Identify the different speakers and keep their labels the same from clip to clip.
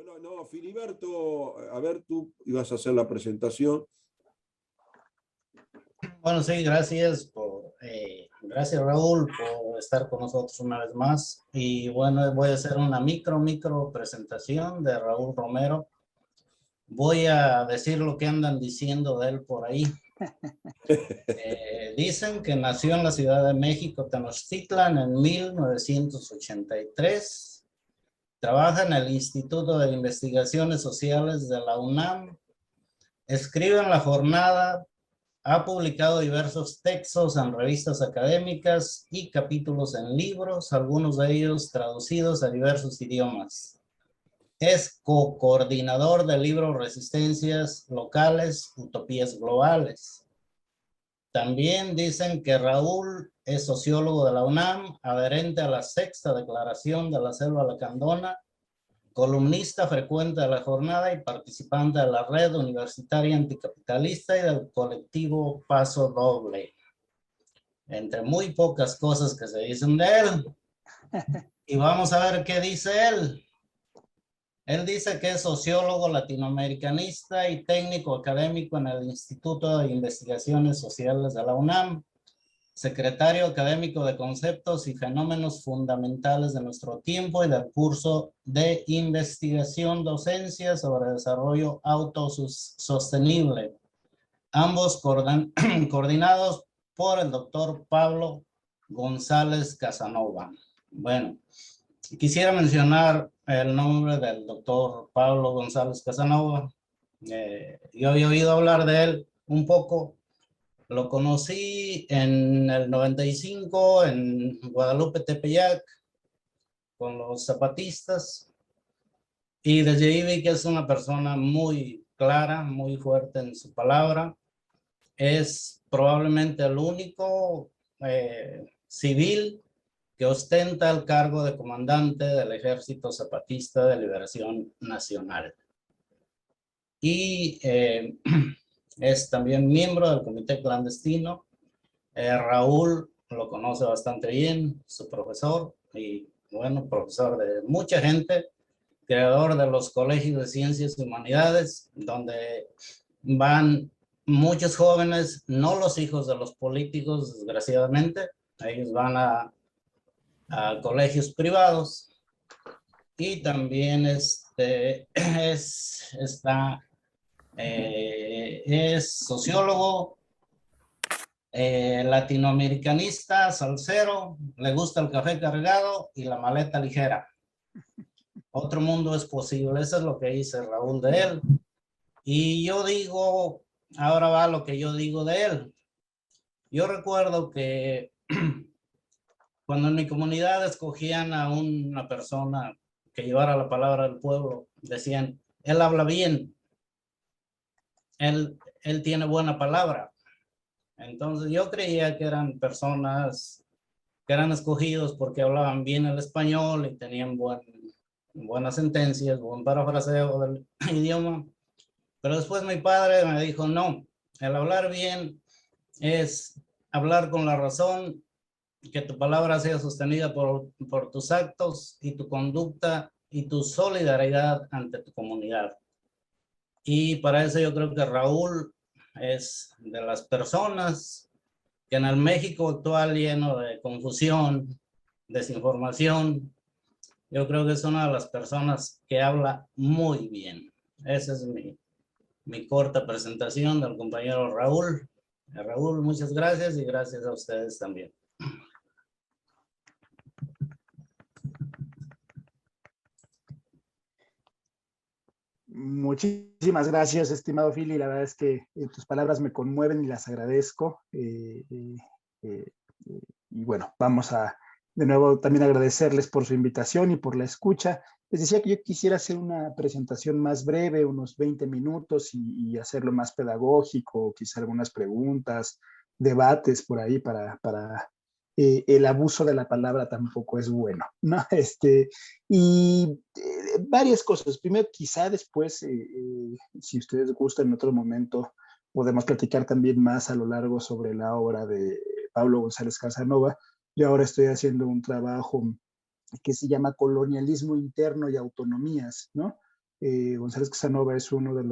Speaker 1: Bueno, no, Filiberto, a ver, tú ibas a hacer la presentación.
Speaker 2: Bueno, sí, gracias Raúl por estar con nosotros una vez más. Y bueno, voy a hacer una micro presentación de Raúl Romero. Voy a decir lo que andan diciendo de él por ahí. Dicen que nació en la Ciudad de México, Tenochtitlan, en 1983. Trabaja en el Instituto de Investigaciones Sociales de la UNAM. Escribe en La Jornada. Ha publicado diversos textos en revistas académicas y capítulos en libros, algunos de ellos traducidos a diversos idiomas. Es co-coordinador del libro Resistencias Locales, Utopías Globales. También dicen que Raúl es sociólogo de la UNAM, adherente a la Sexta Declaración de la Selva Lacandona, columnista frecuente de La Jornada y participante de la Red Universitaria Anticapitalista y del colectivo Paso Doble. Entre muy pocas cosas que se dicen de él. Y vamos a ver qué dice él. Él dice que es sociólogo latinoamericanista y técnico académico en el Instituto de Investigaciones Sociales de la UNAM, secretario académico de conceptos y fenómenos fundamentales de nuestro tiempo y del curso de investigación docencia sobre desarrollo autosostenible, ambos coordinados por el doctor Pablo González Casanova. Bueno, quisiera mencionar el nombre del doctor Pablo González Casanova. Yo había oído hablar de él un poco. Lo conocí en el 95 en Guadalupe, Tepeyac, con los zapatistas. Y desde ahí vi que es una persona muy clara, muy fuerte en su palabra. Es probablemente el único civil que ostenta el cargo de comandante del Ejército Zapatista de Liberación Nacional. Y es también miembro del Comité Clandestino. Raúl lo conoce bastante bien, su profesor, y bueno, profesor de mucha gente, creador de los colegios de ciencias y humanidades, donde van muchos jóvenes, no los hijos de los políticos, desgraciadamente, ellos van a colegios privados. Y también es sociólogo, latinoamericanista, salsero, le gusta el café cargado y la maleta ligera. Otro mundo es posible, eso es lo que dice Raúl de él. Y yo digo, ahora va lo que yo digo de él. Yo recuerdo que cuando en mi comunidad escogían a una persona que llevara la palabra del pueblo, decían, él habla bien, él tiene buena palabra. Entonces yo creía que eran personas que eran escogidos porque hablaban bien el español y tenían buenas sentencias, buen parafraseo del idioma. Pero después mi padre me dijo, no, el hablar bien es hablar con la razón, que tu palabra sea sostenida por tus actos y tu conducta y tu solidaridad ante tu comunidad. Y para eso yo creo que Raúl es de las personas que en el México actual lleno de confusión, desinformación, yo creo que es una de las personas que habla muy bien. Esa es mi corta presentación del compañero Raúl. Raúl, muchas gracias y gracias a ustedes también.
Speaker 3: Muchísimas gracias, estimado Philly. La verdad es que tus palabras me conmueven y las agradezco. Y bueno, vamos a de nuevo también agradecerles por su invitación y por la escucha. Les decía que yo quisiera hacer una presentación más breve, unos 20 minutos, y hacerlo más pedagógico, quizá algunas preguntas, debates por ahí para el abuso de la palabra tampoco es bueno, ¿no? Varias cosas. Primero, quizá después, si ustedes gustan, en otro momento podemos platicar también más a lo largo sobre la obra de Pablo González Casanova. Yo ahora estoy haciendo un trabajo que se llama Colonialismo Interno y Autonomías, ¿no? González Casanova es uno de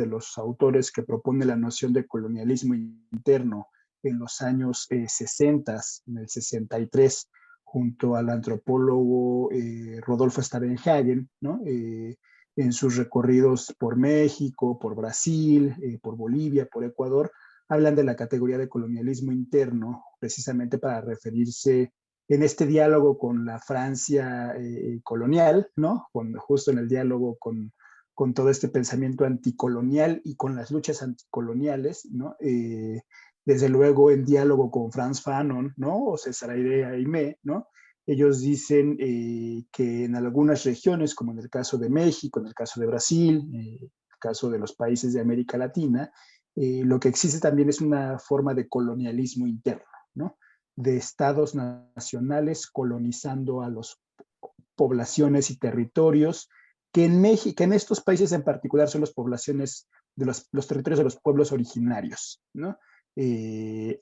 Speaker 3: los autores que propone la noción de colonialismo interno en los años 60, en el 63, junto al antropólogo Rodolfo Stavenhagen, ¿no? En sus recorridos por México, por Brasil, por Bolivia, por Ecuador, hablan de la categoría de colonialismo interno, precisamente para referirse en este diálogo con la Francia colonial, ¿no? Justo en el diálogo con todo este pensamiento anticolonial y con las luchas anticoloniales, ¿no? Desde luego en diálogo con Frantz Fanon, ¿no? O César Aimé, ¿no? Ellos dicen que en algunas regiones, como en el caso de México, en el caso de Brasil, en el caso de los países de América Latina, lo que existe también es una forma de colonialismo interno, ¿no? De estados nacionales colonizando a las poblaciones y territorios, que en México, en estos países en particular son las poblaciones de los territorios de los pueblos originarios, ¿no?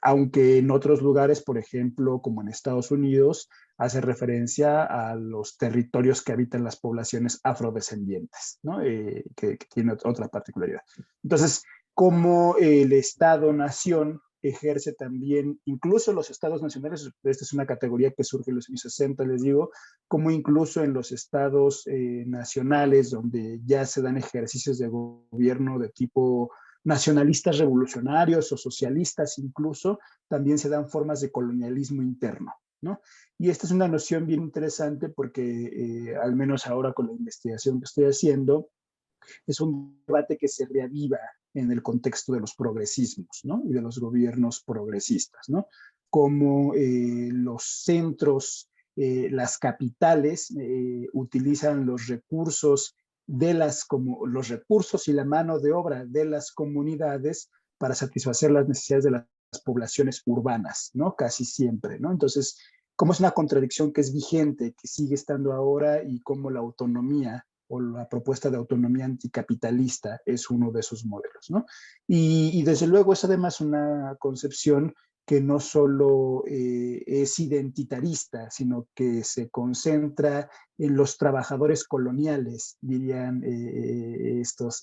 Speaker 3: Aunque en otros lugares, por ejemplo, como en Estados Unidos, hace referencia a los territorios que habitan las poblaciones afrodescendientes, ¿no? Que tiene otra particularidad. Entonces, como el Estado-nación ejerce también, incluso los estados nacionales, esta es una categoría que surge en los años 60, les digo, como incluso en los estados nacionales, donde ya se dan ejercicios de gobierno de tipo nacionalistas revolucionarios o socialistas incluso, también se dan formas de colonialismo interno, ¿no? Y esta es una noción bien interesante porque, al menos ahora con la investigación que estoy haciendo, es un debate que se reaviva en el contexto de los progresismos, ¿no? Y de los gobiernos progresistas, ¿no? Como los centros, las capitales utilizan los recursos como los recursos y la mano de obra de las comunidades para satisfacer las necesidades de las poblaciones urbanas, ¿no? Casi siempre, ¿no? Entonces, cómo es una contradicción que es vigente, que sigue estando ahora, y cómo la autonomía o la propuesta de autonomía anticapitalista es uno de esos modelos, ¿no? Y desde luego es además una concepción que no solo es identitarista, sino que se concentra en los trabajadores coloniales, dirían estos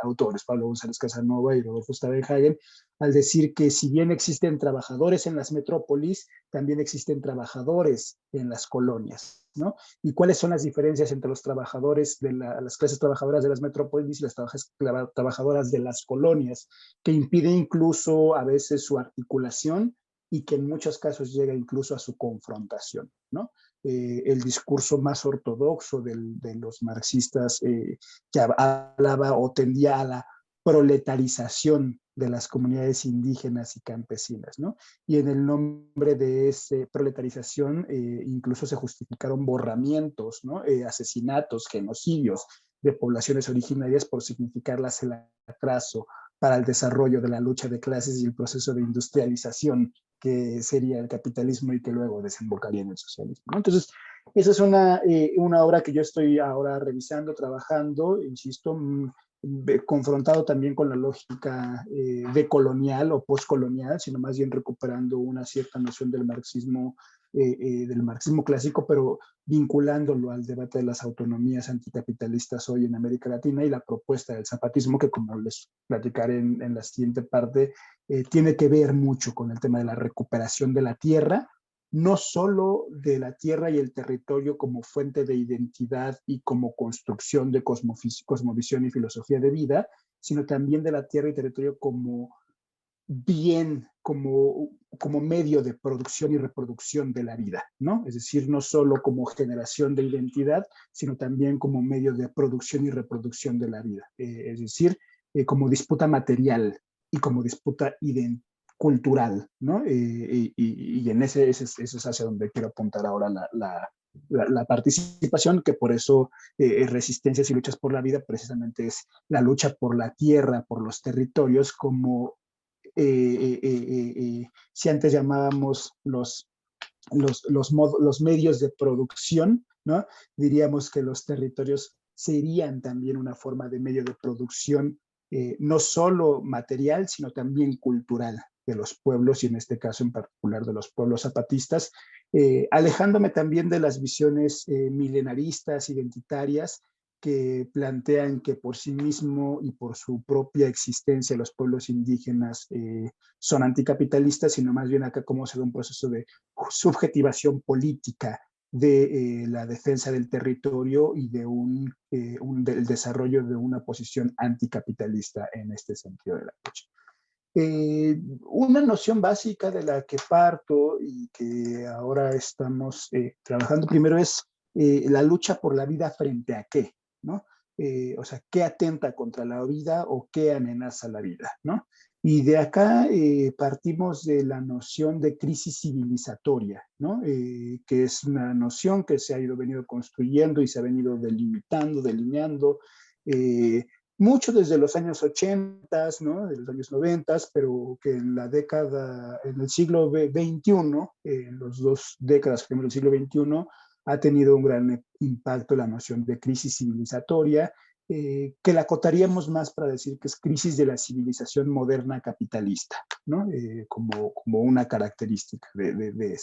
Speaker 3: autores, Pablo González Casanova y Rodolfo Stavenhagen, al decir que si bien existen trabajadores en las metrópolis, también existen trabajadores en las colonias, ¿no? ¿Y cuáles son las diferencias entre los trabajadores de las clases trabajadoras de las metrópolis y las trabajadoras de las colonias, que impide incluso a veces su articulación y que en muchos casos llega incluso a su confrontación, ¿no? El discurso más ortodoxo de los marxistas que hablaba o tendía a la proletarización de las comunidades indígenas y campesinas, ¿no? Y en el nombre de esa proletarización incluso se justificaron borramientos, ¿no? Asesinatos, genocidios de poblaciones originarias por significarlas el atraso para el desarrollo de la lucha de clases y el proceso de industrialización que sería el capitalismo y que luego desembocaría en el socialismo, ¿no? Entonces, esa es una obra que yo estoy ahora revisando, trabajando, insisto, confrontado también con la lógica decolonial o postcolonial, sino más bien recuperando una cierta noción del marxismo clásico, pero vinculándolo al debate de las autonomías anticapitalistas hoy en América Latina y la propuesta del zapatismo, que como les platicaré en la siguiente parte, tiene que ver mucho con el tema de la recuperación de la tierra, no solo de la tierra y el territorio como fuente de identidad y como construcción de cosmovisión y filosofía de vida, sino también de la tierra y territorio como bien, como medio de producción y reproducción de la vida, ¿no? Es decir, no solo como generación de identidad, sino también como medio de producción y reproducción de la vida. Es decir, como disputa material y como disputa cultural, ¿no? Y en eso es hacia donde quiero apuntar ahora la participación, que por eso Resistencias y Luchas por la Vida precisamente es la lucha por la tierra, por los territorios, como si antes llamábamos los medios de producción, ¿no? Diríamos que los territorios serían también una forma de medio de producción, no solo material, sino también cultural de los pueblos, y en este caso en particular de los pueblos zapatistas, alejándome también de las visiones milenaristas, identitarias, que plantean que por sí mismo y por su propia existencia los pueblos indígenas son anticapitalistas, sino más bien acá cómo se da un proceso de subjetivación política de la defensa del territorio y de del desarrollo de una posición anticapitalista en este sentido de la lucha. Una noción básica de la que parto y que ahora estamos trabajando primero es la lucha por la vida frente a qué, ¿no? O sea, ¿qué atenta contra la vida o qué amenaza la vida, ¿no? Y de acá partimos de la noción de crisis civilizatoria, ¿no? Que es una noción que se ha venido construyendo y se ha venido delimitando, delineando, mucho desde los años 80, ¿no? De los años 90, pero que en la década, en el siglo XXI, en las dos décadas que del siglo XXI, ha tenido un gran impacto la noción de crisis civilizatoria, que la acotaríamos más para decir que es crisis de la civilización moderna capitalista, ¿no? Como una característica de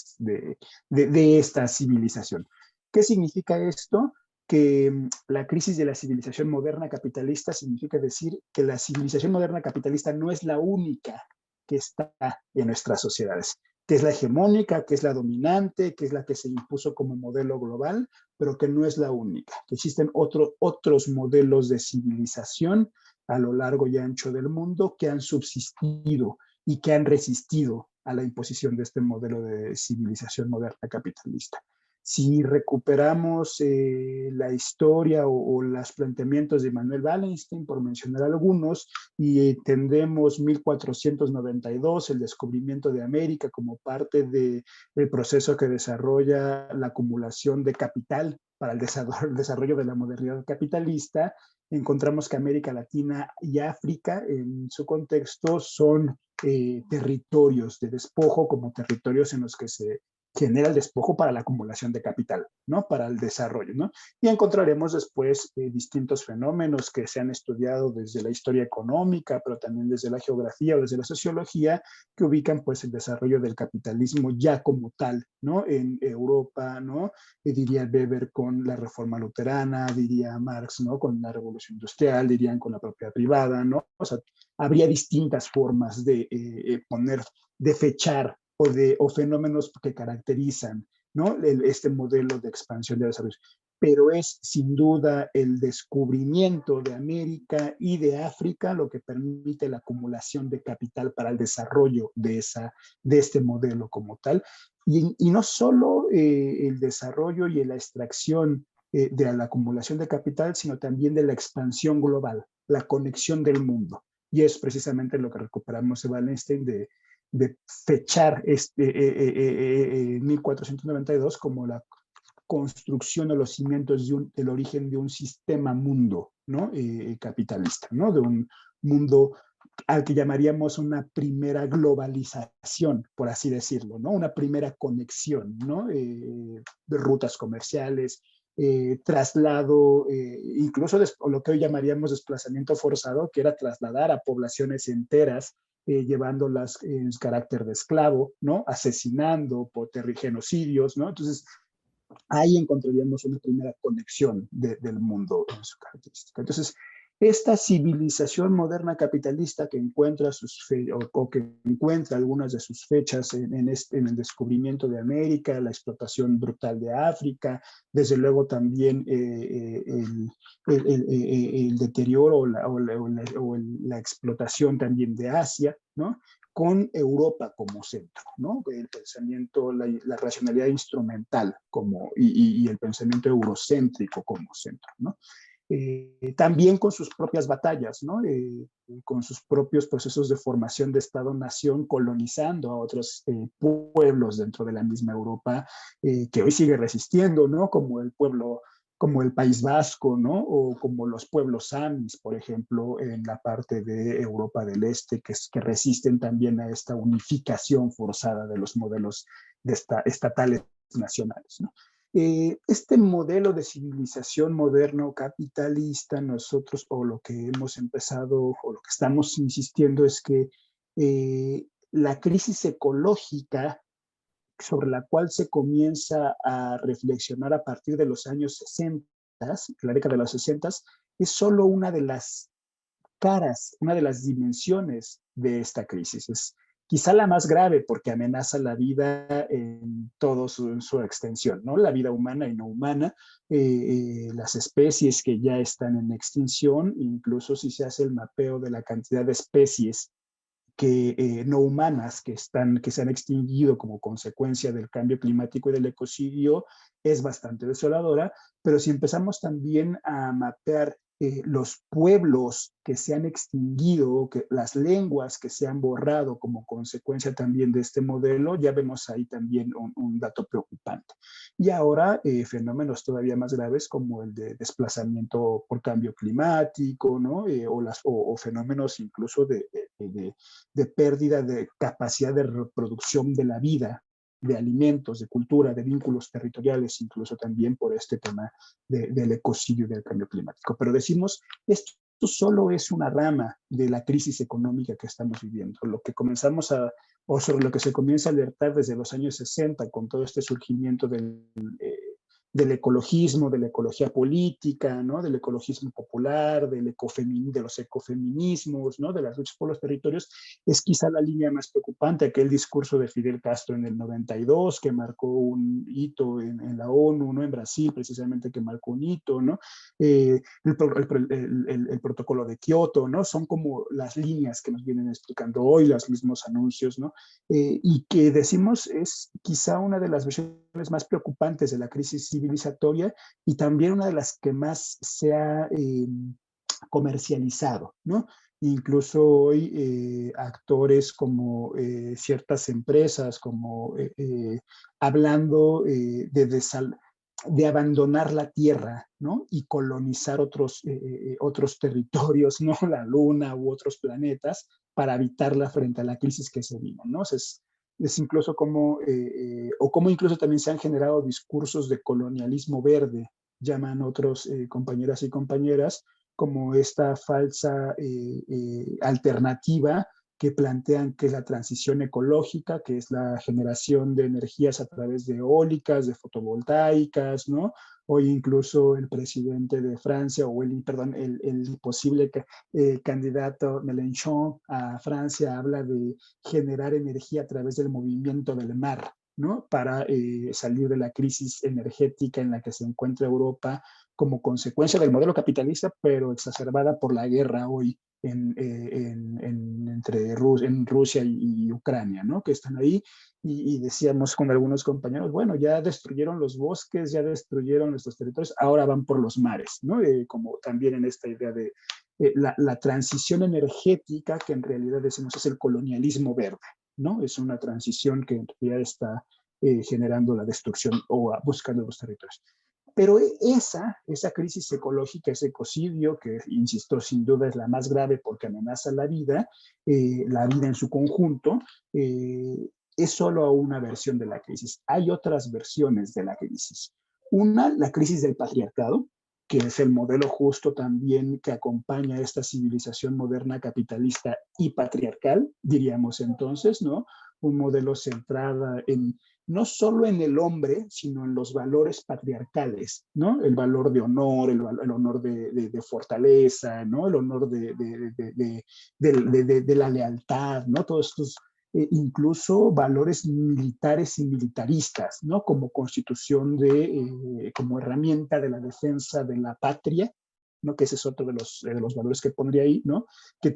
Speaker 3: esta civilización. ¿Qué significa esto? Que la crisis de la civilización moderna capitalista significa decir que la civilización moderna capitalista no es la única que está en nuestras sociedades, que es la hegemónica, que es la dominante, que es la que se impuso como modelo global, pero que no es la única, que existen otros modelos de civilización a lo largo y ancho del mundo que han subsistido y que han resistido a la imposición de este modelo de civilización moderna capitalista. Si recuperamos la historia o los planteamientos de Manuel Wallenstein, por mencionar algunos, y tendremos 1492, el descubrimiento de América como parte del proceso que desarrolla la acumulación de capital para el desarrollo de la modernidad capitalista, encontramos que América Latina y África en su contexto son territorios de despojo, como territorios en los que se genera el despojo para la acumulación de capital, ¿no? Para el desarrollo, ¿no? Y encontraremos después distintos fenómenos que se han estudiado desde la historia económica, pero también desde la geografía o desde la sociología, que ubican pues el desarrollo del capitalismo ya como tal, ¿no? En Europa, ¿no? Diría Weber con la reforma luterana, diría Marx, ¿no? Con la revolución industrial, dirían con la propiedad privada, ¿no? O sea, habría distintas formas de de fechar o fenómenos que caracterizan, ¿no? Este modelo de expansión de desarrollo. Pero es sin duda el descubrimiento de América y de África lo que permite la acumulación de capital para el desarrollo de este modelo como tal. Y no solo el desarrollo y la extracción de la acumulación de capital, sino también de la expansión global, la conexión del mundo. Y es precisamente lo que recuperamos de Wallenstein de fechar 1492 como la construcción o los cimientos del origen de un sistema mundo, ¿no? Capitalista, ¿no? De un mundo al que llamaríamos una primera globalización, por así decirlo, ¿no? Una primera conexión, ¿no? De rutas comerciales, traslado, incluso lo que hoy llamaríamos desplazamiento forzado, que era trasladar a poblaciones enteras, llevándolas en carácter de esclavo, ¿no? Asesinando por genocidios, ¿no? Entonces, ahí encontraríamos una primera conexión del mundo en su característica. Entonces, esta civilización moderna capitalista que encuentra o que encuentra algunas de sus fechas en el descubrimiento de América, la explotación brutal de África, desde luego también el deterioro o la explotación también de Asia, ¿no? Con Europa como centro, ¿no? El pensamiento, la racionalidad instrumental y el pensamiento eurocéntrico como centro, ¿no? También con sus propias batallas, ¿no? Con sus propios procesos de formación de Estado-nación, colonizando a otros pueblos dentro de la misma Europa, que hoy sigue resistiendo, ¿no? Como el País Vasco, ¿no? O como los pueblos samis, por ejemplo, en la parte de Europa del Este, que resisten también a esta unificación forzada de los modelos estatales nacionales, ¿no? Este modelo de civilización moderno capitalista, nosotros, o lo que hemos empezado, o lo que estamos insistiendo es que la crisis ecológica sobre la cual se comienza a reflexionar a partir de los años 60 la década de los 60, es solo una de las caras, una de las dimensiones de esta crisis. Es quizá la más grave porque amenaza la vida en toda su extensión, ¿no? La vida humana y no humana, las especies que ya están en extinción, incluso si se hace el mapeo de la cantidad de especies no humanas que se han extinguido como consecuencia del cambio climático y del ecocidio, es bastante desoladora, pero si empezamos también a mapear los pueblos que se han extinguido, las lenguas que se han borrado como consecuencia también de este modelo, ya vemos ahí también un dato preocupante. Y ahora fenómenos todavía más graves como el de desplazamiento por cambio climático, ¿no? O fenómenos incluso de pérdida de capacidad de reproducción de la vida, de alimentos, de cultura, de vínculos territoriales, incluso también por este tema del ecocidio y del cambio climático. Pero decimos, esto solo es una rama de la crisis económica que estamos viviendo. O sobre lo que se comienza a alertar desde los años 60 con todo este surgimiento del ecologismo, de la ecología política, ¿no? Del ecologismo popular, de los ecofeminismos, ¿no? De las luchas por los territorios, es quizá la línea más preocupante, aquel discurso de Fidel Castro en el 92, que marcó un hito en la ONU, ¿no? En Brasil, precisamente, que marcó un hito, ¿no? El protocolo de Kioto, ¿no? Son como las líneas que nos vienen explicando hoy, los mismos anuncios, ¿no? Y que decimos es quizá una de las versiones más preocupantes de la crisis civilizatoria y también una de las que más se ha comercializado, ¿no? Incluso hoy actores como ciertas empresas, como hablando de abandonar la Tierra, ¿no? Y colonizar otros territorios, ¿no? La Luna u otros planetas para habitarla frente a la crisis que se vino, ¿no? Es incluso como incluso también se han generado discursos de colonialismo verde, llaman otros compañeras y compañeras, como esta falsa alternativa que plantean que es la transición ecológica, que es la generación de energías a través de eólicas, de fotovoltaicas, ¿no? Hoy incluso el presidente de Francia, el posible candidato Mélenchon a Francia habla de generar energía a través del movimiento del mar, ¿no? Para salir de la crisis energética en la que se encuentra Europa como consecuencia del modelo capitalista, pero exacerbada por la guerra hoy entre Rusia y Ucrania, ¿no? Que están ahí y decíamos con algunos compañeros, bueno, ya destruyeron los bosques, ya destruyeron nuestros territorios, ahora van por los mares, ¿no? Como también en esta idea de la transición energética, que en realidad decimos es el colonialismo verde, ¿no? Es una transición que en realidad está generando la destrucción o buscando los territorios. Pero esa crisis ecológica, ese ecocidio, que insisto, sin duda es la más grave porque amenaza la vida en su conjunto, es solo una versión de la crisis. Hay otras versiones de la crisis. Una, la crisis del patriarcado, que es el modelo justo también que acompaña a esta civilización moderna capitalista y patriarcal, diríamos entonces, ¿no? Un modelo centrado no solo en el hombre, sino en los valores patriarcales, ¿no? El valor de honor, el honor de fortaleza, ¿no? El honor de la lealtad, ¿no? Todos estos, incluso valores militares y militaristas, ¿no? Como constitución como herramienta de la defensa de la patria, ¿no? Que ese es otro de los valores que pondría ahí, ¿no? Que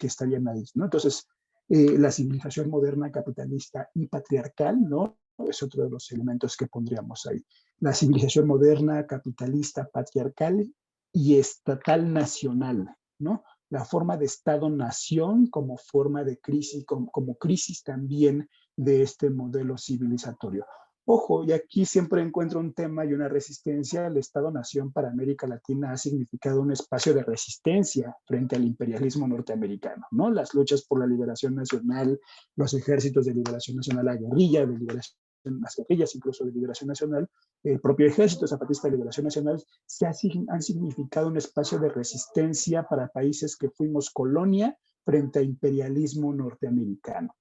Speaker 3: estarían ahí, ¿no? Entonces, la civilización moderna capitalista y patriarcal, ¿no? Es otro de los elementos que pondríamos ahí. La civilización moderna capitalista patriarcal y estatal nacional, ¿no? La forma de Estado-nación como forma de crisis, como crisis también de este modelo civilizatorio. Ojo, y aquí siempre encuentro un tema y una resistencia. El Estado-Nación para América Latina ha significado un espacio de resistencia frente al imperialismo norteamericano, ¿no? Las luchas por la liberación nacional, los ejércitos de liberación nacional, la guerrilla de liberación, las guerrillas incluso de liberación nacional, el propio ejército zapatista de liberación nacional, han significado un espacio de resistencia para países que fuimos colonia frente al imperialismo norteamericano.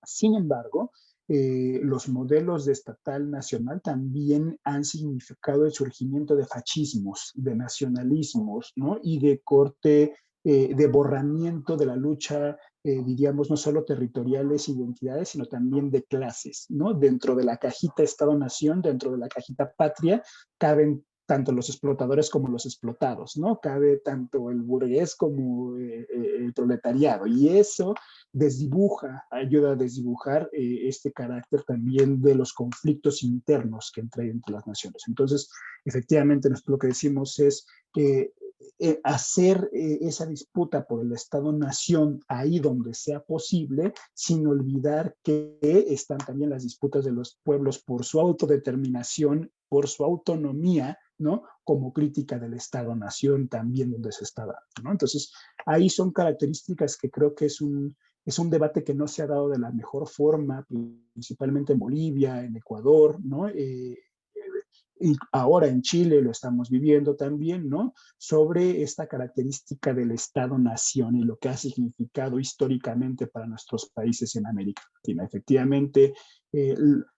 Speaker 3: Sin embargo, los modelos de estatal nacional también han significado el surgimiento de fascismos, de nacionalismos, ¿no? Y de corte, de borramiento de la lucha, diríamos, no solo territoriales, identidades, sino también de clases, ¿no? Dentro de la cajita Estado-Nación, dentro de la cajita patria, caben tanto los explotadores como los explotados, ¿no? Cabe tanto el burgués como el proletariado. Y eso desdibuja, ayuda a desdibujar este carácter también de los conflictos internos que entra entre las naciones. Entonces, efectivamente, nosotros lo que decimos es hacer esa disputa por el Estado-Nación ahí donde sea posible, sin olvidar que están también las disputas de los pueblos por su autodeterminación, por su autonomía, ¿no? Como crítica del Estado-Nación también donde se está dando, ¿no? Entonces, ahí son características que creo que es un debate que no se ha dado de la mejor forma, principalmente en Bolivia, en Ecuador, ¿no? Y ahora en Chile lo estamos viviendo también, ¿no? Sobre esta característica del Estado-Nación y lo que ha significado históricamente para nuestros países en América Latina. Efectivamente,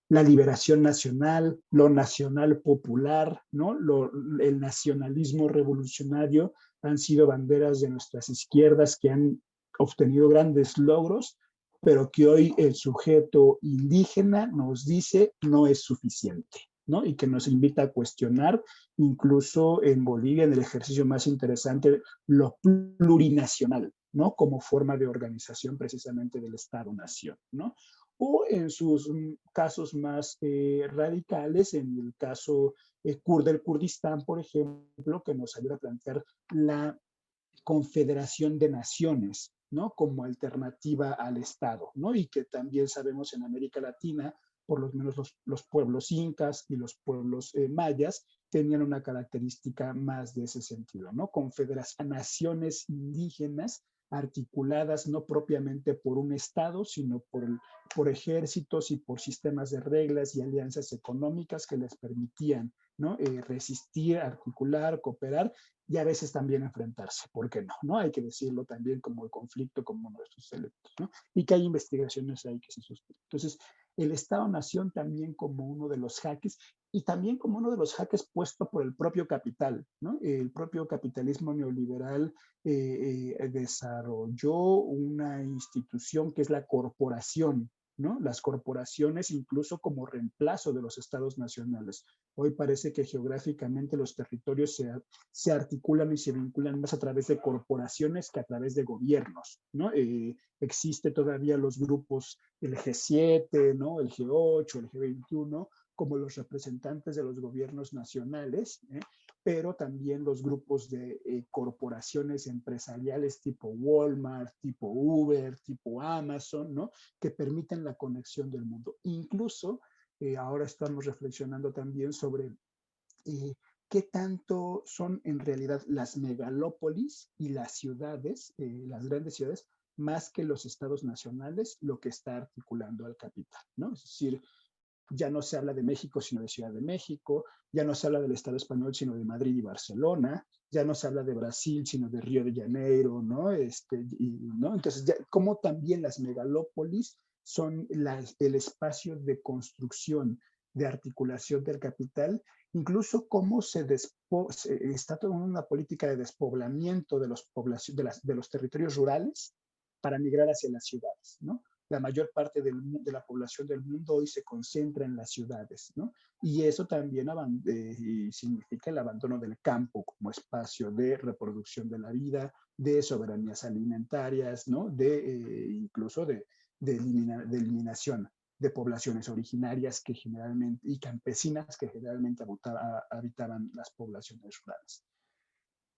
Speaker 3: la liberación nacional, lo nacional popular, ¿no? El nacionalismo revolucionario han sido banderas de nuestras izquierdas que han obtenido grandes logros, pero que hoy el sujeto indígena nos dice no es suficiente, ¿no? Y que nos invita a cuestionar, incluso en Bolivia, en el ejercicio más interesante, lo plurinacional, ¿no? Como forma de organización precisamente del Estado-Nación, ¿no? O en sus casos más radicales, en el caso del Kurdistán, por ejemplo, que nos ayuda a plantear la confederación de naciones, ¿no? Como alternativa al Estado, ¿no? Y que también sabemos en América Latina, por lo menos los pueblos incas y los pueblos mayas tenían una característica más de ese sentido, ¿no? Confederación, naciones indígenas articuladas no propiamente por un Estado, sino por ejércitos y por sistemas de reglas y alianzas económicas que les permitían, ¿no? Resistir, articular, cooperar y a veces también enfrentarse, ¿por qué no? ¿No? Hay que decirlo también como el conflicto, como uno de estos elementos, ¿no? Y que hay investigaciones ahí que se sostienen. Entonces, el Estado-Nación también como uno de los jaques y también como uno de los jaques puesto por el propio capital, ¿no? El propio capitalismo neoliberal desarrolló una institución que es la corporación, ¿no? Las corporaciones incluso como reemplazo de los estados nacionales. Hoy parece que geográficamente los territorios se articulan y se vinculan más a través de corporaciones que a través de gobiernos, ¿no? Existe todavía los grupos, el G7, ¿no? El G8, el G21, como los representantes de los gobiernos nacionales, pero también los grupos de corporaciones empresariales tipo Walmart, tipo Uber, tipo Amazon, ¿no? Que permiten la conexión del mundo. Incluso ahora estamos reflexionando también sobre qué tanto son en realidad las megalópolis y las ciudades, las grandes ciudades, más que los estados nacionales, lo que está articulando al capital, ¿no? Es decir, ya no se habla de México, sino de Ciudad de México, ya no se habla del Estado español, sino de Madrid y Barcelona, ya no se habla de Brasil, sino de Río de Janeiro, ¿no? ¿no? Entonces, como también las megalópolis son el espacio de construcción, de articulación del capital, incluso cómo se está tomando una política de despoblamiento de los territorios rurales para migrar hacia las ciudades, ¿no? La mayor parte de la población del mundo hoy se concentra en las ciudades, ¿no? Y eso también significa el abandono del campo como espacio de reproducción de la vida, de soberanías alimentarias, ¿no? Incluso de eliminación de poblaciones originarias que generalmente, y campesinas que generalmente habitaban las poblaciones rurales.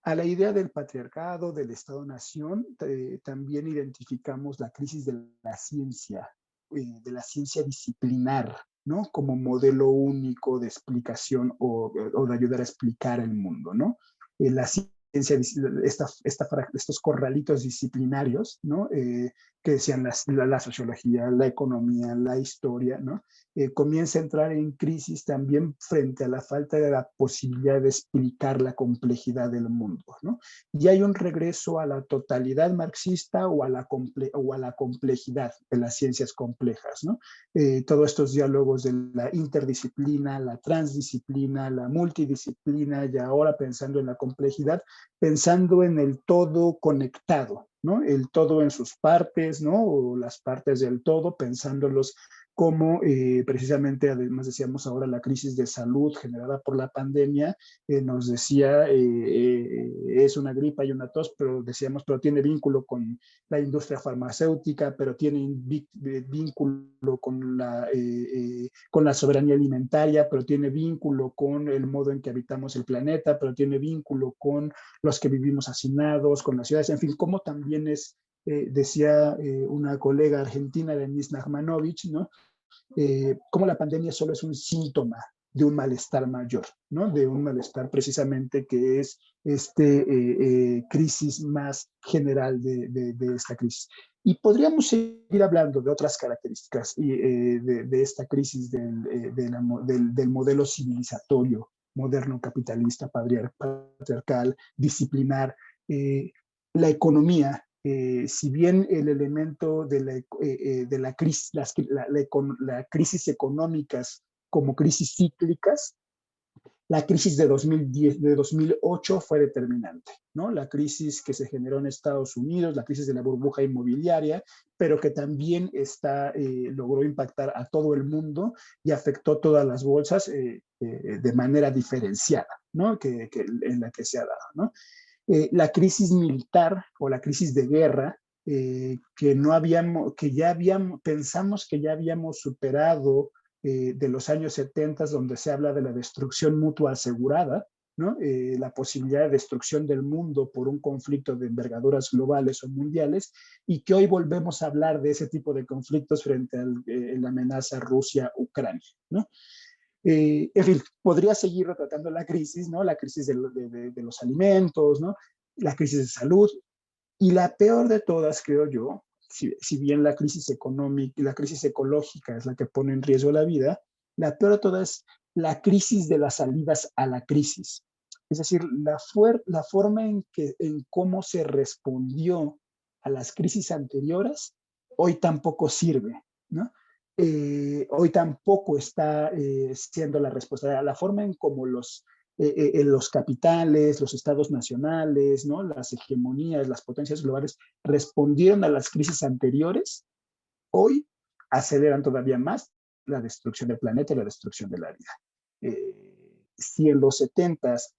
Speaker 3: A la idea del patriarcado, del Estado-Nación, también identificamos la crisis de la ciencia disciplinar, ¿no? Como modelo único de explicación o de ayudar a explicar el mundo, ¿no? La estos corralitos disciplinarios, ¿no? Que decían la sociología, la economía, la historia, ¿no? Comienza a entrar en crisis también frente a la falta de la posibilidad de explicar la complejidad del mundo, ¿no? Y hay un regreso a la totalidad marxista o a la complejidad de las ciencias complejas, ¿no? Todos estos diálogos de la interdisciplina, la transdisciplina, la multidisciplina, y ahora pensando en la complejidad, pensando en el todo conectado, ¿no? El todo en sus partes, ¿no? O las partes del todo, pensándolos como precisamente, además decíamos ahora, la crisis de salud generada por la pandemia, nos decía, es una gripa y una tos, pero decíamos, pero tiene vínculo con la industria farmacéutica, pero tiene vínculo con la soberanía alimentaria, pero tiene vínculo con el modo en que habitamos el planeta, pero tiene vínculo con los que vivimos hacinados, con las ciudades, en fin, como también es, decía una colega argentina, Denise Nachmanovich, ¿no? Cómo la pandemia solo es un síntoma de un malestar mayor, ¿no? De un malestar precisamente que es crisis más general de esta crisis. Y podríamos seguir hablando de otras características de esta crisis del modelo civilizatorio moderno, capitalista, patriarcal, disciplinar, la economía. Si bien el elemento de la crisis, la crisis económicas como crisis cíclicas, la crisis de 2010, de 2008 fue determinante, ¿no? La crisis que se generó en Estados Unidos, la crisis de la burbuja inmobiliaria, pero que también logró impactar a todo el mundo y afectó todas las bolsas de manera diferenciada, ¿no? En la que se ha dado, ¿no? La crisis militar o la crisis de guerra, pensamos que ya habíamos superado de los años 70, donde se habla de la destrucción mutua asegurada, ¿no? La posibilidad de destrucción del mundo por un conflicto de envergaduras globales o mundiales, y que hoy volvemos a hablar de ese tipo de conflictos frente a la amenaza Rusia-Ucrania, ¿no? En fin, podría seguir retratando la crisis, ¿no? La crisis de los alimentos, ¿no? La crisis de salud. Y la peor de todas, creo yo, si bien la crisis económica y la crisis ecológica es la que pone en riesgo la vida, la peor de todas es la crisis de las salidas a la crisis. Es decir, la forma en cómo se respondió a las crisis anteriores, hoy tampoco sirve, ¿no? Hoy tampoco está siendo la respuesta. La forma en cómo los capitales, los estados nacionales, ¿no? Las hegemonías, las potencias globales respondieron a las crisis anteriores, hoy aceleran todavía más la destrucción del planeta y la destrucción de la vida. Si en los 70s,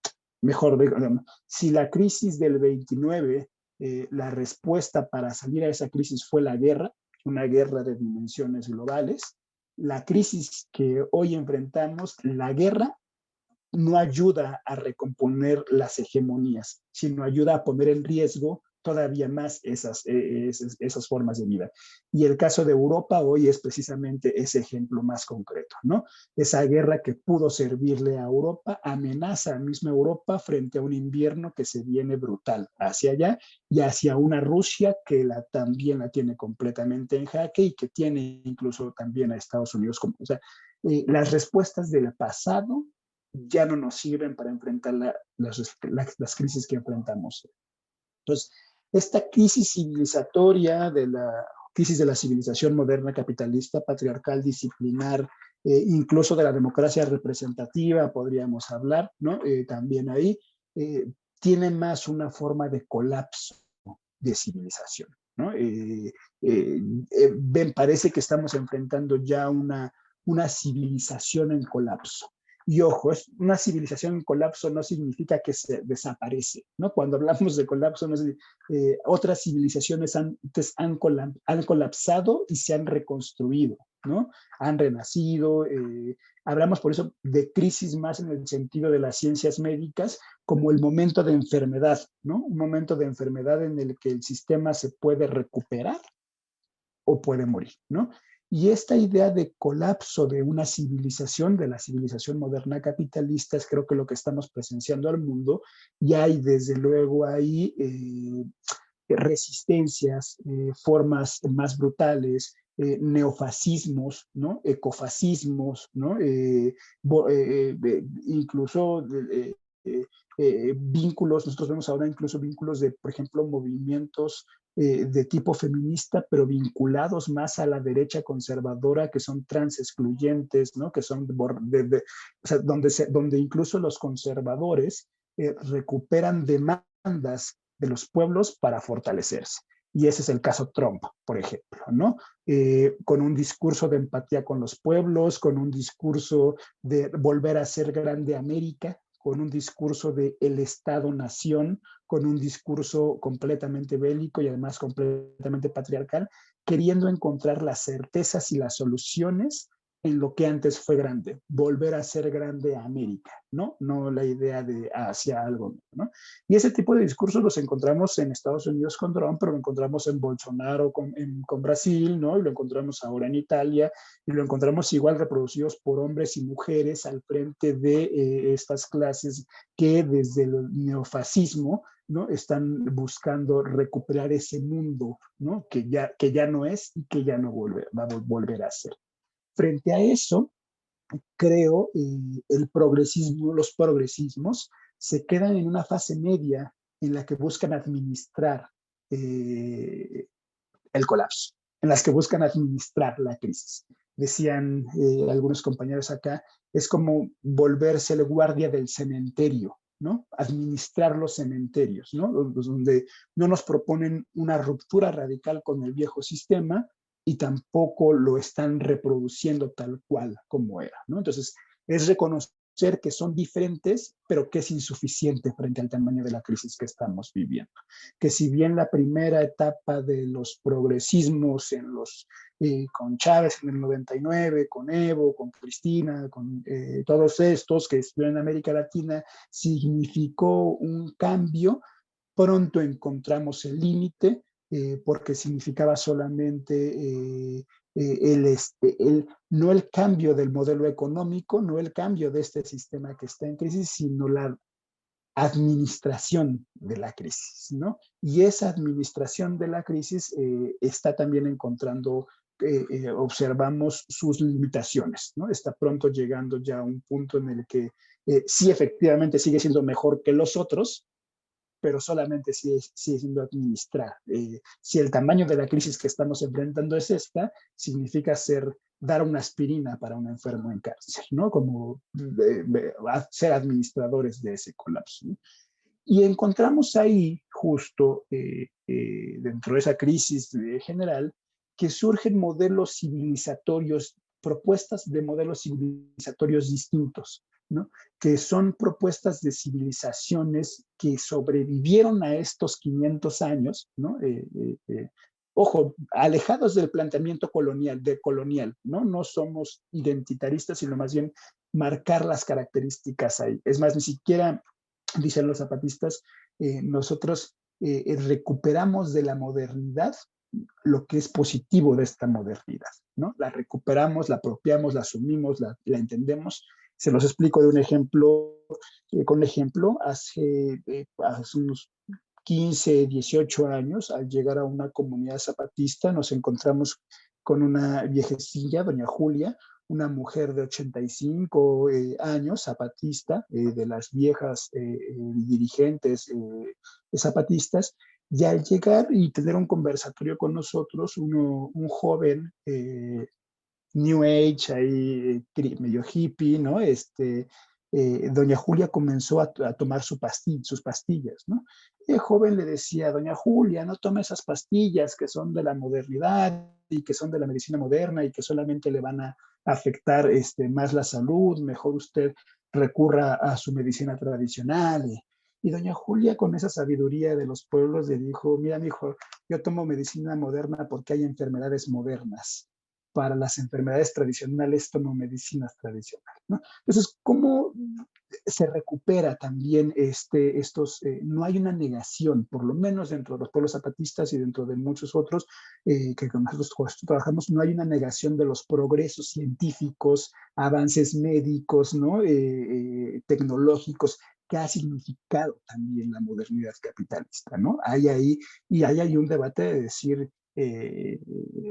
Speaker 3: si la crisis del 29, la respuesta para salir a esa crisis fue la guerra, una guerra de dimensiones globales, la crisis que hoy enfrentamos, la guerra, no ayuda a recomponer las hegemonías, sino ayuda a poner en riesgo todavía más esas formas de vida. Y el caso de Europa hoy es precisamente ese ejemplo más concreto, ¿no? Esa guerra que pudo servirle a Europa amenaza a misma Europa frente a un invierno que se viene brutal hacia allá y hacia una Rusia que también la tiene completamente en jaque y que tiene incluso también a Estados Unidos como, o sea, las respuestas del pasado ya no nos sirven para enfrentar las crisis que enfrentamos. Entonces, esta crisis civilizatoria, de la crisis de la civilización moderna capitalista, patriarcal, disciplinar, incluso de la democracia representativa, podríamos hablar, ¿no? También ahí, tiene más una forma de colapso de civilización, ¿no? Parece que estamos enfrentando ya una civilización en colapso. Y ojo, una civilización en colapso no significa que se desaparece, ¿no? Cuando hablamos de colapso, otras civilizaciones han colapsado y se han reconstruido, ¿no? Han renacido. Hablamos por eso de crisis más en el sentido de las ciencias médicas, como el momento de enfermedad, ¿no? Un momento de enfermedad en el que el sistema se puede recuperar o puede morir, ¿no? Y esta idea de colapso de una civilización, de la civilización moderna capitalista, es creo que lo que estamos presenciando al mundo, y hay desde luego ahí resistencias, formas más brutales, neofascismos, ¿no? Ecofascismos, ¿no? Incluso vínculos, nosotros vemos ahora incluso vínculos de, por ejemplo, movimientos de tipo feminista, pero vinculados más a la derecha conservadora, que son trans excluyentes, ¿no? Que son o sea, donde incluso los conservadores recuperan demandas de los pueblos para fortalecerse. Y ese es el caso Trump, por ejemplo, ¿no? Con un discurso de empatía con los pueblos, con un discurso de volver a ser grande América, con un discurso de el Estado-nación, con un discurso completamente bélico y además completamente patriarcal, queriendo encontrar las certezas y las soluciones en lo que antes fue grande, volver a ser grande a América, ¿no? No la idea de hacia algo, ¿no? Y ese tipo de discursos los encontramos en Estados Unidos con Trump, pero lo encontramos en Bolsonaro con Brasil, ¿no? Y lo encontramos ahora en Italia, y lo encontramos igual reproducidos por hombres y mujeres al frente de estas clases que desde el neofascismo, ¿no? Están buscando recuperar ese mundo, ¿no? Que ya no es y que ya no va a volver a ser. Frente a eso, creo, los progresismos se quedan en una fase media en la que buscan administrar el colapso, en las que buscan administrar la crisis. Decían algunos compañeros acá, es como volverse el guardia del cementerio, ¿no? Administrar los cementerios, ¿no? Donde no nos proponen una ruptura radical con el viejo sistema y tampoco lo están reproduciendo tal cual como era, ¿no? Entonces, es reconocer que son diferentes, pero que es insuficiente frente al tamaño de la crisis que estamos viviendo. Que si bien la primera etapa de los progresismos con Chávez en el 99, con Evo, con Cristina, con todos estos que estuvieron en América Latina, significó un cambio, pronto encontramos el límite, porque significaba solamente no el cambio del modelo económico, no el cambio de este sistema que está en crisis, sino la administración de la crisis, ¿no? Y esa administración de la crisis está también encontrando, observamos sus limitaciones, ¿no? Está pronto llegando ya a un punto en el que sí efectivamente sigue siendo mejor que los otros, pero solamente sigue siendo administrar. Si el tamaño de la crisis que estamos enfrentando es esta, significa dar una aspirina para un enfermo en cárcel, ¿no? Como ser administradores de ese colapso, ¿no? Y encontramos ahí, justo dentro de esa crisis general, que surgen modelos civilizatorios, propuestas de modelos civilizatorios distintos, ¿no? Que son propuestas de civilizaciones que sobrevivieron a estos 500 años, ¿no? Ojo, alejados del planteamiento colonial, ¿no? No somos identitaristas, sino más bien marcar las características ahí. Es más, ni siquiera, dicen los zapatistas, nosotros recuperamos de la modernidad lo que es positivo de esta modernidad, ¿no? La recuperamos, la apropiamos, la asumimos, la entendemos. Se los explico de un ejemplo, con ejemplo, hace unos 15, 18 años, al llegar a una comunidad zapatista, nos encontramos con una viejecilla, doña Julia, una mujer de 85 años, zapatista, de las viejas dirigentes zapatistas, y al llegar y tener un conversatorio con nosotros, un joven New Age, ahí medio hippie, ¿no? Doña Julia comenzó a tomar sus pastillas, ¿no? Y el joven le decía, doña Julia, no tome esas pastillas que son de la modernidad y que son de la medicina moderna y que solamente le van a afectar más la salud, mejor usted recurra a su medicina tradicional. Y doña Julia, con esa sabiduría de los pueblos, le dijo, mira, mijo, yo tomo medicina moderna porque hay enfermedades modernas. Para las enfermedades tradicionales tomo medicinas tradicionales, ¿no? Entonces, ¿cómo se recupera también no hay una negación, por lo menos dentro de los pueblos zapatistas y dentro de muchos otros que con nosotros trabajamos, no hay una negación de los progresos científicos, avances médicos, ¿no? Tecnológicos, que ha significado también la modernidad capitalista, ¿no? Hay ahí un debate de decir,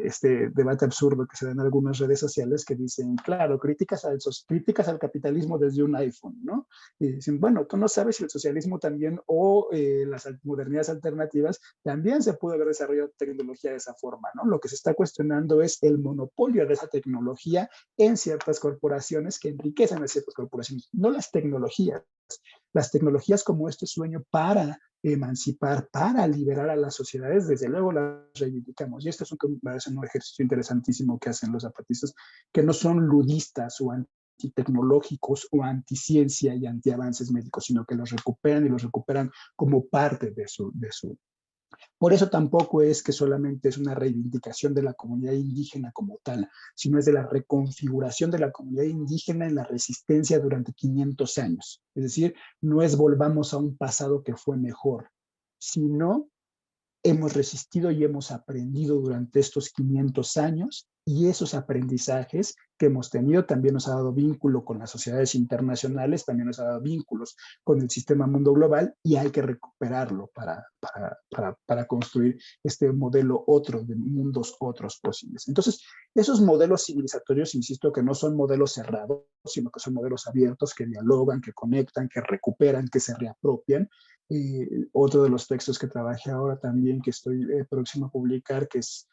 Speaker 3: este debate absurdo que se da en algunas redes sociales que dicen, claro, críticas al capitalismo desde un iPhone, ¿no? Y dicen, bueno, tú no sabes si el socialismo también o las modernidades alternativas también se puede haber desarrollado tecnología de esa forma, ¿no? Lo que se está cuestionando es el monopolio de esa tecnología en ciertas corporaciones que enriquecen a ciertas corporaciones, no las tecnologías. Las tecnologías como este sueño para emancipar, para liberar a las sociedades, desde luego las reivindicamos. Y esto es un ejercicio interesantísimo que hacen los zapatistas, que no son ludistas o antitecnológicos o anticiencia y antiavances médicos, sino que los recuperan y los recuperan como parte de su. Por eso tampoco es que solamente es una reivindicación de la comunidad indígena como tal, sino es de la reconfiguración de la comunidad indígena en la resistencia durante 500 años. Es decir, no es volvamos a un pasado que fue mejor, sino hemos resistido y hemos aprendido durante estos 500 años y esos aprendizajes que hemos tenido también nos ha dado vínculo con las sociedades internacionales, también nos ha dado vínculos con el sistema mundo global y hay que recuperarlo para construir este modelo otro de mundos otros posibles. Entonces, esos modelos civilizatorios, insisto, que no son modelos cerrados, sino que son modelos abiertos que dialogan, que conectan, que recuperan, que se reapropian. Otro de los textos que trabajé ahora también, que estoy próximo a publicar, que es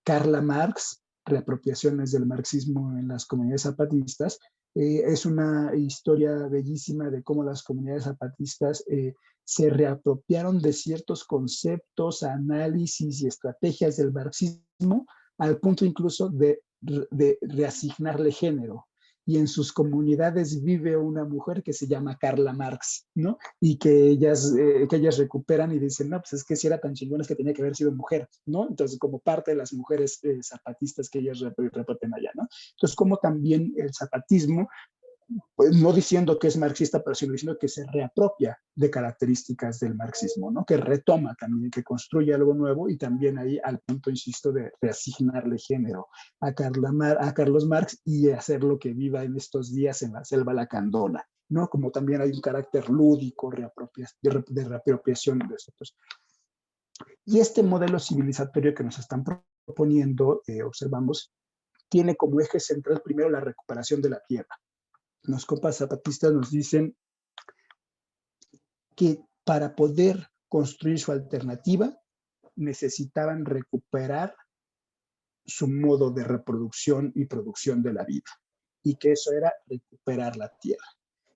Speaker 3: Karla Marx, reapropiaciones del marxismo en las comunidades zapatistas. Es una historia bellísima de cómo las comunidades zapatistas se reapropiaron de ciertos conceptos, análisis y estrategias del marxismo, al punto incluso de reasignarle género. Y en sus comunidades vive una mujer que se llama Karla Marx, ¿no? Y que ellas recuperan y dicen, no, pues es que si era tan chingona es que tenía que haber sido mujer, ¿no? Entonces, como parte de las mujeres zapatistas que ellas reparten allá, ¿no? Entonces, como también el zapatismo, pues, no diciendo que es marxista, pero sino diciendo que se reapropia de características del marxismo, ¿no? Que retoma también, que construye algo nuevo y también ahí al punto, insisto, de reasignarle género a Carlos Marx y hacer lo que viva en estos días en la selva lacandona, ¿no? Como también hay un carácter lúdico de reapropiación de estos. Y este modelo civilizatorio que nos están proponiendo, observamos, tiene como eje central primero la recuperación de la tierra. Los compas zapatistas nos dicen que para poder construir su alternativa necesitaban recuperar su modo de reproducción y producción de la vida, y que eso era recuperar la tierra.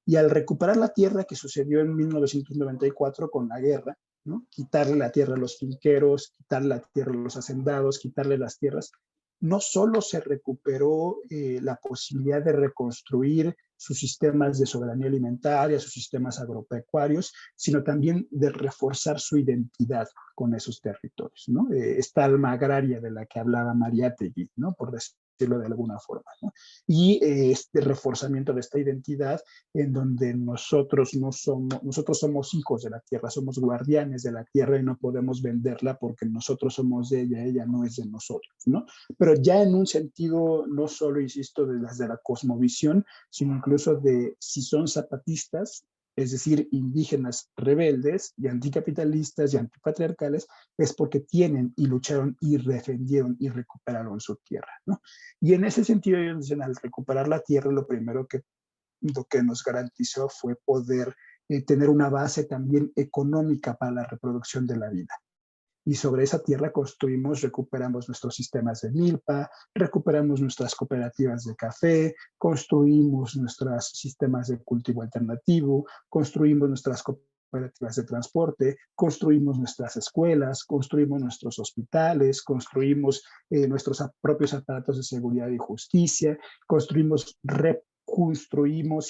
Speaker 3: Y al recuperar la tierra, que sucedió en 1994 con la guerra, ¿no? Quitarle la tierra a los finqueros, quitarle la tierra a los hacendados, quitarle las tierras, no solo se recuperó la posibilidad de reconstruir sus sistemas de soberanía alimentaria, sus sistemas agropecuarios, sino también de reforzar su identidad con esos territorios, ¿no? Esta alma agraria de la que hablaba Mariátegui, ¿no? Por decirlo de alguna forma, ¿no? Y este reforzamiento de esta identidad en donde nosotros somos hijos de la tierra, somos guardianes de la tierra y no podemos venderla porque nosotros somos de ella no es de nosotros, ¿no? Pero ya en un sentido no solo, insisto, de las de la cosmovisión, sino incluso de si son zapatistas, es decir, indígenas rebeldes y anticapitalistas y antipatriarcales, es porque tienen y lucharon y defendieron y recuperaron su tierra, ¿no? Y en ese sentido, ellos dicen, al recuperar la tierra, lo que nos garantizó fue poder tener una base también económica para la reproducción de la vida. Y sobre esa tierra recuperamos nuestros sistemas de milpa, recuperamos nuestras cooperativas de café, construimos nuestros sistemas de cultivo alternativo, construimos nuestras cooperativas de transporte, construimos nuestras escuelas, construimos nuestros hospitales, construimos nuestros propios aparatos de seguridad y justicia, construimos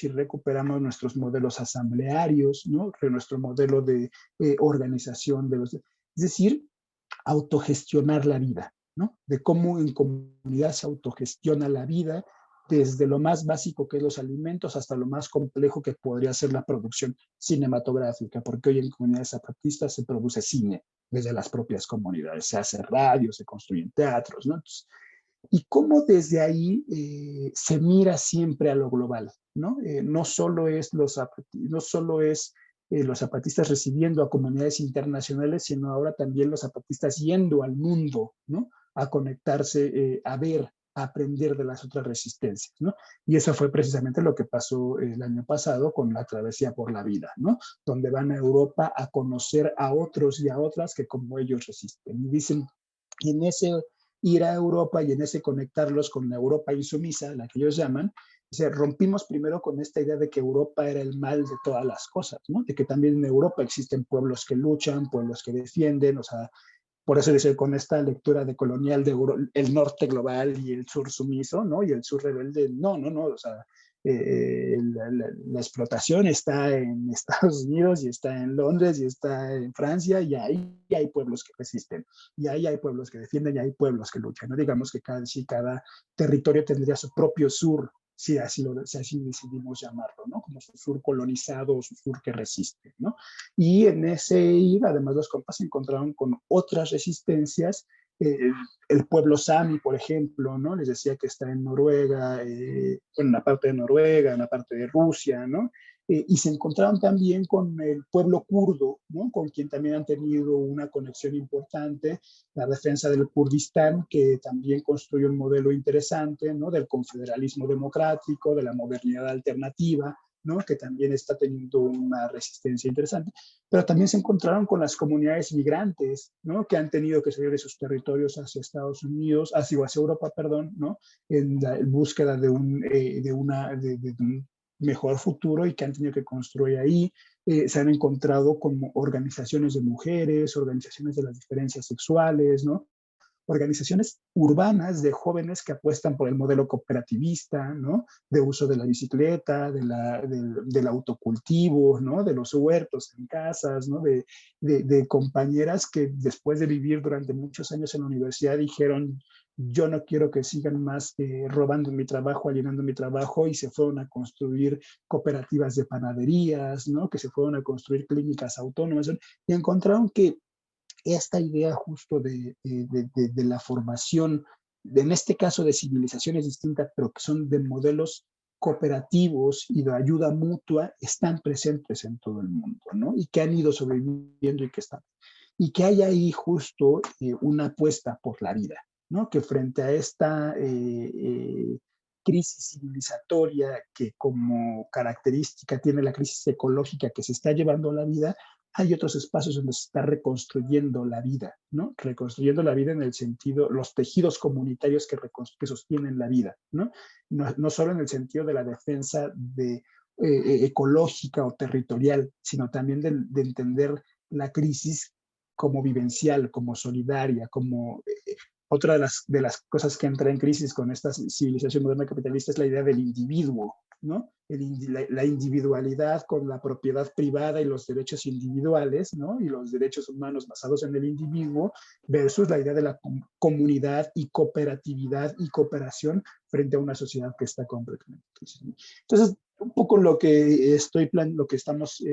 Speaker 3: y recuperamos nuestros modelos asamblearios, ¿no? Nuestro modelo de organización de los... Es decir, autogestionar la vida, ¿no? De cómo en comunidad se autogestiona la vida desde lo más básico que es los alimentos hasta lo más complejo que podría ser la producción cinematográfica, porque hoy en comunidades zapatistas se produce cine desde las propias comunidades, se hace radio, se construyen teatros, ¿no? Entonces, y cómo desde ahí se mira siempre a lo global, ¿no? No solo es los zapatistas recibiendo a comunidades internacionales, sino ahora también los zapatistas yendo al mundo, ¿no? A conectarse, a ver, a aprender de las otras resistencias, ¿no? Y eso fue precisamente lo que pasó el año pasado con la Travesía por la Vida, ¿no? Donde van a Europa a conocer a otros y a otras que como ellos resisten. Y dicen, en ese ir a Europa y en ese conectarlos con la Europa insumisa, la que ellos llaman, rompimos primero con esta idea de que Europa era el mal de todas las cosas, ¿no? De que también en Europa existen pueblos que luchan, pueblos que defienden, o sea, por eso dice, con esta lectura de colonial de el norte global y el sur sumiso, ¿no? Y el sur rebelde, no, o sea, la explotación está en Estados Unidos y está en Londres y está en Francia y ahí hay pueblos que resisten y ahí hay pueblos que defienden y hay pueblos que luchan, ¿no? Digamos que cada territorio tendría su propio sur, si así decidimos llamarlo, ¿no? Como su sur colonizado o su sur que resiste, ¿no? Y en ese ir, además los compas se encontraron con otras resistencias, el pueblo Sami, por ejemplo, ¿no? Les decía que está en Noruega, bueno, en la parte de Noruega, en la parte de Rusia, ¿no? Y se encontraron también con el pueblo kurdo, ¿no? Con quien también han tenido una conexión importante, la defensa del Kurdistán, que también construye un modelo interesante, ¿no? Del confederalismo democrático, de la modernidad alternativa, ¿no? Que también está teniendo una resistencia interesante, pero también se encontraron con las comunidades migrantes, ¿no? Que han tenido que salir de sus territorios hacia Estados Unidos, hacia Europa, perdón, ¿no? En búsqueda de un mejor futuro y que han tenido que construir ahí. Se han encontrado con organizaciones de mujeres, organizaciones de las diferencias sexuales, ¿no? Organizaciones urbanas de jóvenes que apuestan por el modelo cooperativista, ¿no? De uso de la bicicleta, del autocultivo, ¿no? De los huertos en casas, ¿no? De compañeras que después de vivir durante muchos años en la universidad dijeron, yo no quiero que sigan más robando mi trabajo, alienando mi trabajo, y se fueron a construir cooperativas de panaderías, ¿no? Que se fueron a construir clínicas autónomas, y encontraron que esta idea justo de la formación, en este caso de civilizaciones distintas, pero que son de modelos cooperativos y de ayuda mutua, están presentes en todo el mundo, ¿no? Y que han ido sobreviviendo y que están. Y que hay ahí justo una apuesta por la vida, ¿no? Que frente a esta crisis civilizatoria que como característica tiene la crisis ecológica que se está llevando a la vida, hay otros espacios donde se está reconstruyendo la vida, ¿no? Reconstruyendo la vida en el sentido, los tejidos comunitarios que sostienen la vida, ¿no? No solo en el sentido de la defensa ecológica o territorial, sino también de entender la crisis como vivencial, como solidaria, como otra de las cosas que entra en crisis con esta civilización moderna capitalista es la idea del individuo, ¿no? La individualidad con la propiedad privada y los derechos individuales, ¿no? Y los derechos humanos basados en el individuo versus la idea de la comunidad y cooperatividad y cooperación frente a una sociedad que está completamente en crisis. Entonces, un poco lo que estamos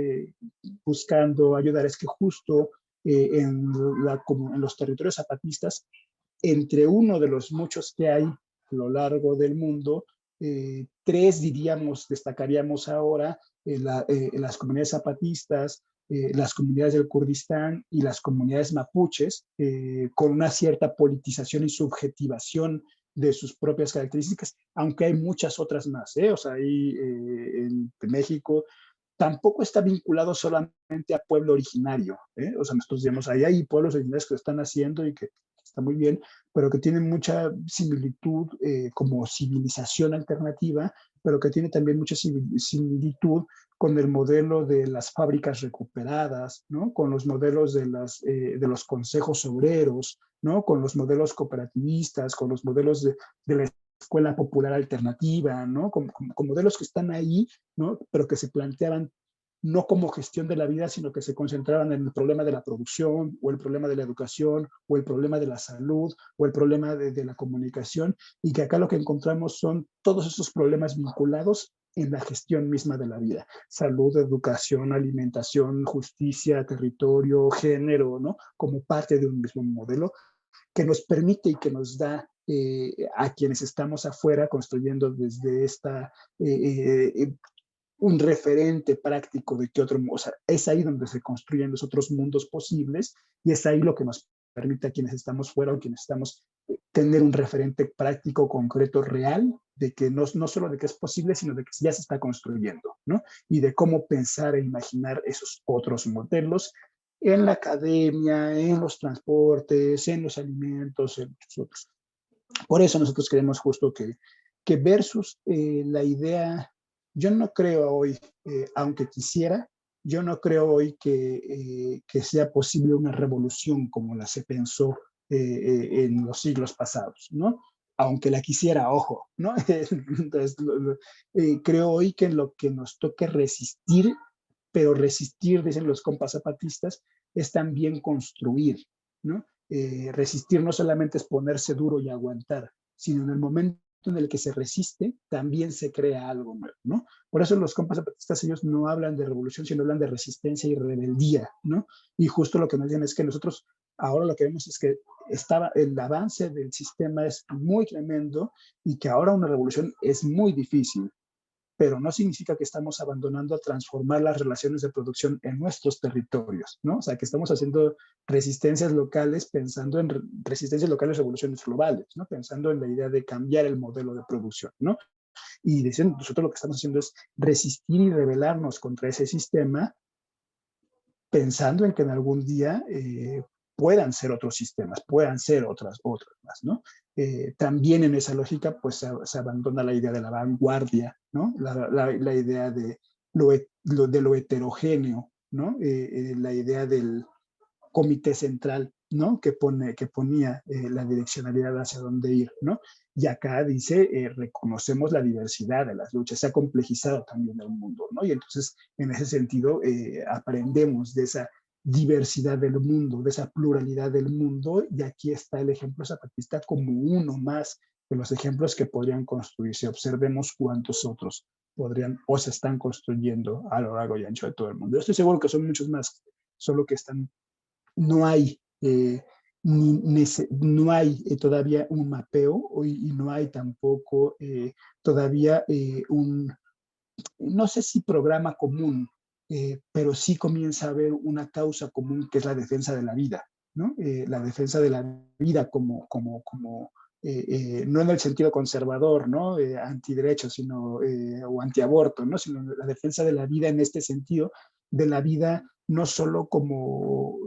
Speaker 3: buscando ayudar es que justo en los territorios zapatistas, entre uno de los muchos que hay a lo largo del mundo, tres destacaríamos ahora, las comunidades zapatistas, las comunidades del Kurdistán y las comunidades mapuches, con una cierta politización y subjetivación de sus propias características, aunque hay muchas otras más, o sea, ahí en México tampoco está vinculado solamente a pueblo originario, o sea, nosotros digamos, ahí hay pueblos originarios que lo están haciendo y que está muy bien, pero que tienen mucha similitud como civilización alternativa, pero que tiene también mucha similitud con el modelo de las fábricas recuperadas, ¿no? Con los modelos de los consejos obreros, ¿no? Con los modelos cooperativistas, con los modelos de la escuela popular alternativa, ¿no? Con modelos que están ahí, ¿no? Pero que se planteaban no como gestión de la vida, sino que se concentraban en el problema de la producción, o el problema de la educación, o el problema de la salud, o el problema de la comunicación, y que acá lo que encontramos son todos esos problemas vinculados en la gestión misma de la vida. Salud, educación, alimentación, justicia, territorio, género, ¿no? Como parte de un mismo modelo que nos permite y que nos da a quienes estamos afuera construyendo desde esta un referente práctico de qué otro, o sea, es ahí donde se construyen los otros mundos posibles y es ahí lo que nos permite a quienes estamos fuera o quienes estamos tener un referente práctico, concreto, real, de que no solo de que es posible, sino de que ya se está construyendo, ¿no? Y de cómo pensar e imaginar esos otros modelos en la academia, en los transportes, en los alimentos, en muchos otros. Por eso nosotros creemos justo que versus la idea, yo no creo hoy, aunque quisiera, yo no creo hoy que sea posible una revolución como la se pensó en los siglos pasados, ¿no? Aunque la quisiera, ojo, ¿no? Entonces, creo hoy que lo que nos toque resistir, pero resistir, dicen los compas zapatistas, es también construir, ¿no? Resistir no solamente es ponerse duro y aguantar, sino en el momento en el que se resiste, también se crea algo nuevo, ¿no? Por eso los compas zapatistas, ellos no hablan de revolución, sino hablan de resistencia y rebeldía, ¿no? Y justo lo que nos dicen es que nosotros ahora lo que vemos es que el avance del sistema es muy tremendo y que ahora una revolución es muy difícil, pero no significa que estamos abandonando a transformar las relaciones de producción en nuestros territorios, ¿no? O sea, que estamos haciendo resistencias locales pensando en resistencias locales, revoluciones globales, ¿no? Pensando en la idea de cambiar el modelo de producción, ¿no? Y dicen, nosotros lo que estamos haciendo es resistir y rebelarnos contra ese sistema, pensando en que en algún día puedan ser otros sistemas, puedan ser otras más, ¿no? También en esa lógica, pues se abandona la idea de la vanguardia, ¿no? La idea de lo heterogéneo, ¿no? La idea del comité central, ¿no? Que ponía la direccionalidad hacia dónde ir, ¿no? Y acá dice, reconocemos la diversidad de las luchas, se ha complejizado también el mundo, ¿no? Y entonces, en ese sentido, aprendemos de esa diversidad del mundo, de esa pluralidad del mundo, y aquí está el ejemplo zapatista como uno más de los ejemplos que podrían construirse. Observemos cuántos otros podrían o se están construyendo a lo largo y ancho de todo el mundo. Yo estoy seguro que son muchos más, solo que están, no hay no hay todavía un mapeo y no hay tampoco todavía no sé si programa común, pero sí comienza a haber una causa común que es la defensa de la vida, ¿no? La defensa de la vida no en el sentido conservador, ¿no? Antiderecho, sino, o antiaborto, ¿no? Sino la defensa de la vida en este sentido, de la vida no solo como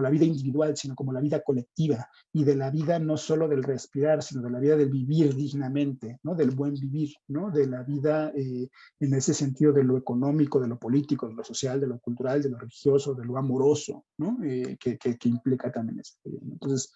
Speaker 3: la vida individual, sino como la vida colectiva, y de la vida no solo del respirar, sino de la vida del vivir dignamente, ¿no? Del buen vivir, ¿no? De la vida en ese sentido de lo económico, de lo político, de lo social, de lo cultural, de lo religioso, de lo amoroso, ¿no? Que implica también esto. Entonces,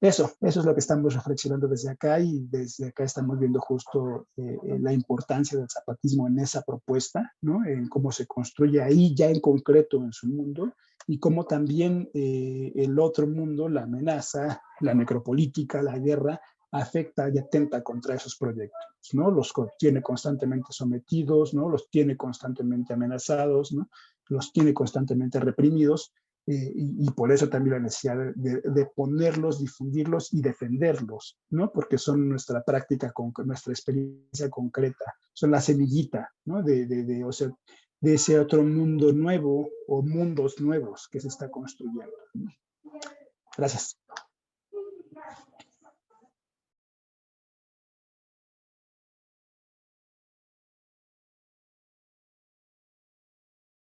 Speaker 3: eso es lo que estamos reflexionando desde acá, y desde acá estamos viendo justo la importancia del zapatismo en esa propuesta, ¿no? En cómo se construye ahí ya en concreto en su mundo, y cómo también el otro mundo, la amenaza, la necropolítica, la guerra, afecta y atenta contra esos proyectos, ¿no? Los tiene constantemente sometidos, ¿no? Los tiene constantemente amenazados, ¿no? Los tiene constantemente reprimidos. Y por eso también la necesidad de ponerlos, difundirlos y defenderlos, ¿no? Porque son nuestra práctica, nuestra experiencia concreta, son la semillita, ¿no? O sea, de ese otro mundo nuevo o mundos nuevos que se está construyendo. Gracias.